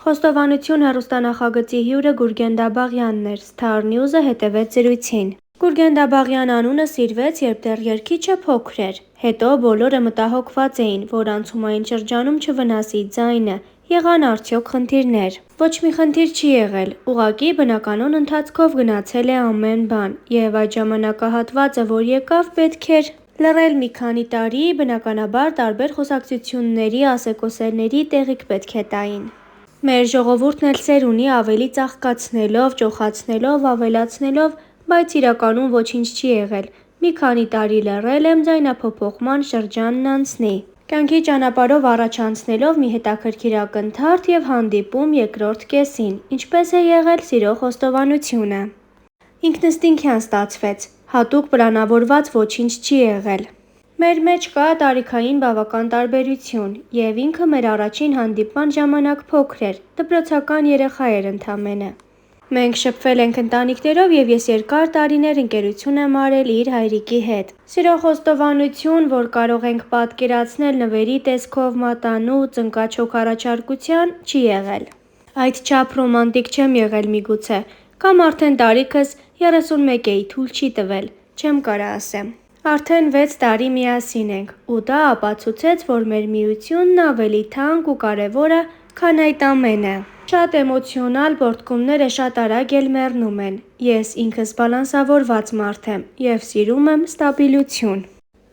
Խոստովանություն հեռուստանախագծի հյուրը Գուրգեն Դաբաղյանն էր, Star News-ը հետևեց զրույցին։ Գուրգեն Դաբաղյան անունը սիրվեց, երբ դեռ երգիչը փոքր էր։ Հետո բոլորը մտահոգված էին, որ անցումային շրջանում չվնասի ձայնը։ Եղան արդյոք խնդիրներ։ Ոչ մի խնդիր չի եղել, ուղղակի բնականon ընթացքով գնացել է ամեն բան, եւ այդ ժամանակահատվածը, որ եկավ, պետք էր լռել մի քանի տարի, բնականաբար տարբեր խոսակցությունների, ասեկոսերների տեղիք պետք է տային։ Մեր ժողովուրդն էլ սեր ունի ավելի ծաղկացնելով, ճոխացնելով, ավելացնելով, բայց իրականում ոչինչ չի եղել։ Մի քանի տարի լռել եմ, ձայնափոփոխման շրջանն անցնի։ Կյանքի ճանապարհով առաջ անցնելով մի հետաքրքիր ակնթարթ եւ հանդիպում երկրորդ կեսին, ինչպես է եղել սիրո խոստովանությունը։ Ինքնըստինքյան ստացվեց, հատուկ պլանավորված ոչինչ չի եղել։ Մեր մեջ կա տարիքային բավական տարբերություն, եւ ինքը մեր առաջին հանդիպման ժամանակ փոքր էր, դպրոցական երեխա էր ընդամենը։ Մենք շփվել ենք ընտանիքներով եւ ես երկար տարիներ ընկերություն եմ արել իր հայրիկի հետ։ Սիրո խոստովանություն, որ կարող ենք պատկերացնել նվերի տեսքով մատանու, ծնկաչոք առաջարկության, չի եղել։ Այդչափ ռոմանտիկ չեմ եղել միգուցե, կամ արդեն տարիքս 31 էի, թույլ չի տվել, չեմ կարա ասեմ։ Արդեն 6 տարի միասին ենք, ու դա ապացուցեց, որ մեր միությունն ավելի թանկ ու կարևոր է, քան այդ ամենը։ Շատ էմոցիոնալ պոռթկումները շատ արագ էլ մեռնում են։ Ես ինքս բալանսավորված մարդ եմ եւ սիրում եմ ստաբիլություն։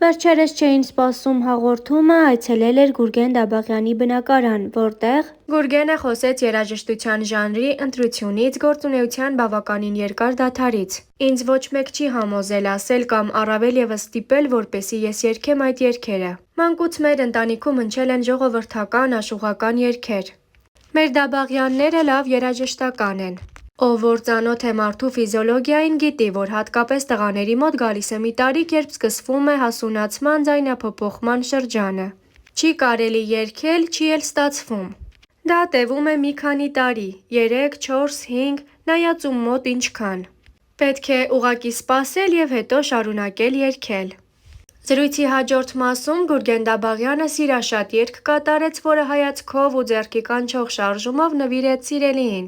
Վերջերս չէին սպասում հաղորդումը այցելել էր Գուրգեն Դաբաղյանի բնակարան, որտեղ Գուրգենը խոսեց երաժշտության ժանրի ընտրությունից, գործունեության բավականին երկար դադարից։ Ինձ ոչ մեկ չի համոզել ասել կամ առավել ևս ստիպել, որպեսզի ես երգեմ այդ երգերը։ Մանկուց մեր ընտանիքում հնչել են ժողովրդական, աշխուղական երգեր։ Մեր Դաբաղյանները լավ երաժշտական են։ Ով որ ծանոթ է մարդու ֆիզիոլոգիային, գիտի, որ հատկապես տղաների մոտ գալիս է մի տարիք, երբ սկսվում է հասունացման, ձայնափոփոխման շրջանը։ Չի կարելի երգել, չի էլ ստացվում։ Դա տևում է մի քանի տարի, 3, 4, 5, նայած ում մոտ ինչքան։ Պետք է ուղղակի սպասել եւ հետո շարունակել երգել։ Զրույցի հաջորդ մասում Գուրգեն Դաբաղյանը սիրաշատ երգ կատարեց, որը հայացքով ու ձեռքի կանչող շարժումով նվիրեց սիրելիին։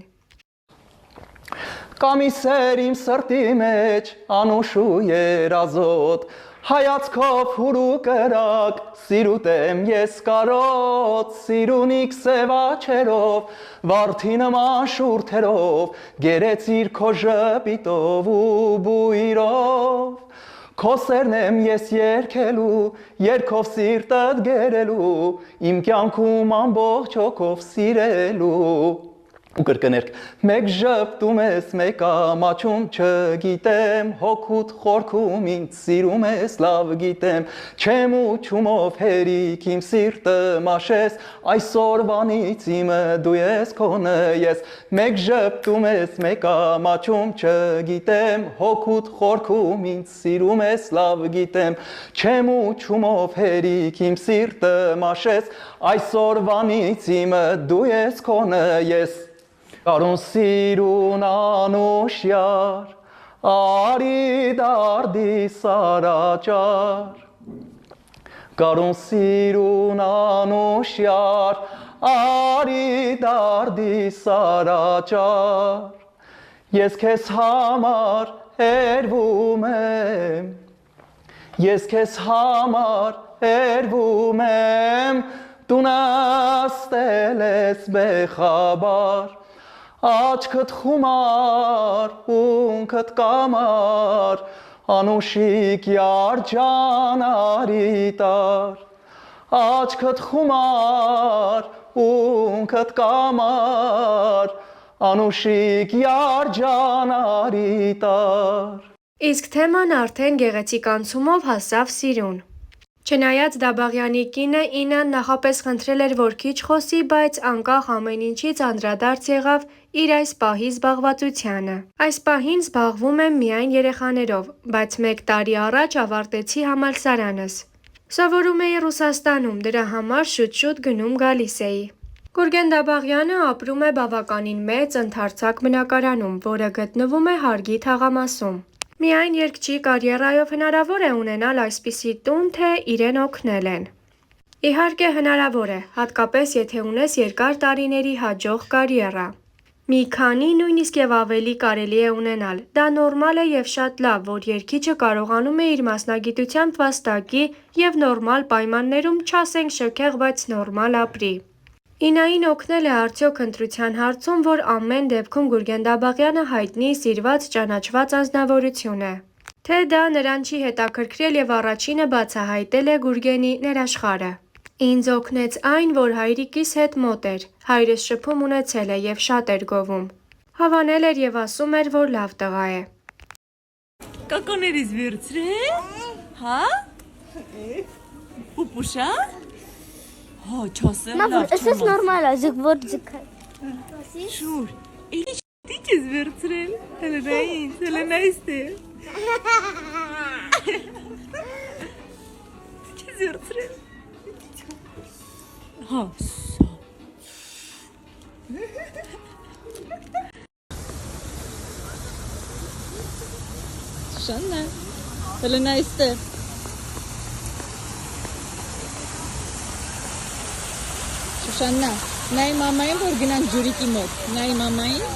Կամիս էր իմ սրտի մեջ անուշ ու երազոտ, հայացքով հուրու կրակ, սիրուտեմ ես կարոտ, սիրունիք սև աչերով, վարդի նման շուրթերով, գերեցիր քո ժպիտով ու բույրով։ Քո սերն եմ ես երգելու, երգով սիրտդ գերելու, իմ կյանքում ամբողջ հոգով սիրելու։ Ու կրկներք, մեկ ժպտում ես, մեկ ամաչում չգիտեմ, հոգուտ խորքում ինձ սիրում ես, լավ գիտեմ, չեմ ուչումով հերիք իմ սիրտը մաշես, այսօրվանից իմը դու ես, քոնը ես, մեկ ժպտում ես, մեկ ամաչում չգիտեմ, հոգուտ խորքում ինձ սիրում ես, լավ գիտեմ, չեմ ուչումով հերիք իմ սիրտը մաշես, այսօրվանից իմը դու ես, քոնը ես։ Կարուն սիրուն անուշյար, արի դարդիս առաջար, Կարուն սիրուն անուշյար, արի դարդիս առաջար, Ես քեզ համար հերվում եմ, Ես քեզ համար հերվում եմ, Դու նստել ես բեխաբար, Աչքդ խումար, ունքդ կամար, Անուշիկ յարջան արի տար, Աչքդ խումար, ունքդ կամար, Անուշիկ յարջան արի տար։ Իսկ թեման արդեն գեղեցիկ անցումով հասավ սիրուն։ Չնայած Դաբաղյանի կինը Ինան նախապես խնդրել էր, որ քիչ խոսի, բայց անկախ ամեն ինչից անդրադարձ եղավ իր այս պահի զբաղվածությանը։ Այս պահին զբաղվում եմ միայն երեխաներով, բայց 1 տարի առաջ ավարտեցի համալսարանս։ Սովորում էի Ռուսաստանում, դրա համար շուտ-շուտ գնում-գալիս էի։ Գուրգեն Դաբաղյանը ապրում է բավականին մեծ ընդարձակ բնակարանում, որը գտնվում է Հարգի թաղամասում։ Միայն երգչի կարիերայով հնարավոր է ունենալ այսպիսի տուն, թե իրեն օգնել են։ Իհարկե հնարավոր է, հատկապես եթե ունես երկար տարիների հաջող կարիերա։ Մի քանի, նույնիսկ եւ ավելի կարելի է ունենալ։ Դա նորմալ է եւ շատ լավ, որ երգիչը կարողանում է իր մասնագիտությամբ վաստակի եւ նորմալ պայմաններում, չասենք շքեղ, բայց նորմալ ապրի։ Ինային օգնել է արդյոք ընտրության հարցում, որ ամեն դեպքում Գուրգեն Դաբաղյանը հայտնի, սիրված, ճանաչված անձնավորություն է։ Թե դա նրան չի հետաքրքրել եւ առաջինը բացահայտել է Գուրգենի ներաշխարը։ Ինձ օգնեց այն, որ հայրիկիս հետ մոտ էր, հայրս շփում ունեցել է եւ շատ էր գովում։ Հավանել էր եւ ասում էր, որ լավ տղա է։ Կակոներից վերցրել, հա? Պուպուշա? Հա, չասեմ լավ չեմ Ասես նորմալ է, որ ձգա։ Շուր, էլի դիք ես վերցրել, հելենա իստե։ Դիք ես վերցրել։ Հա, սա։ Շաննա, հելենա իստե։ Շաննա, նայ մամային, որ գնանք ջուրիկի մոտ, նայ մամային։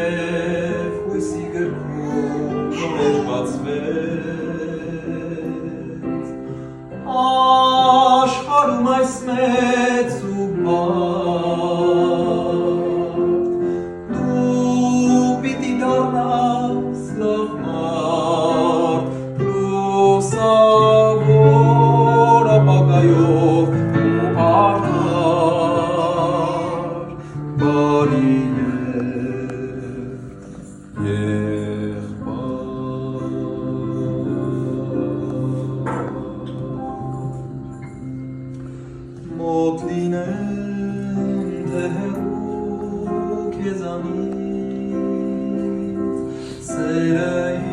Եվ հույսի գրքում նոր բացվեց աշխարհում այս մեծ ու բարդ դու պիտի դառնաս լավ մարդ լուսավոր ապագայով ու արդար բարի Մոտ լինեմ թե հեռու քեզանից սերը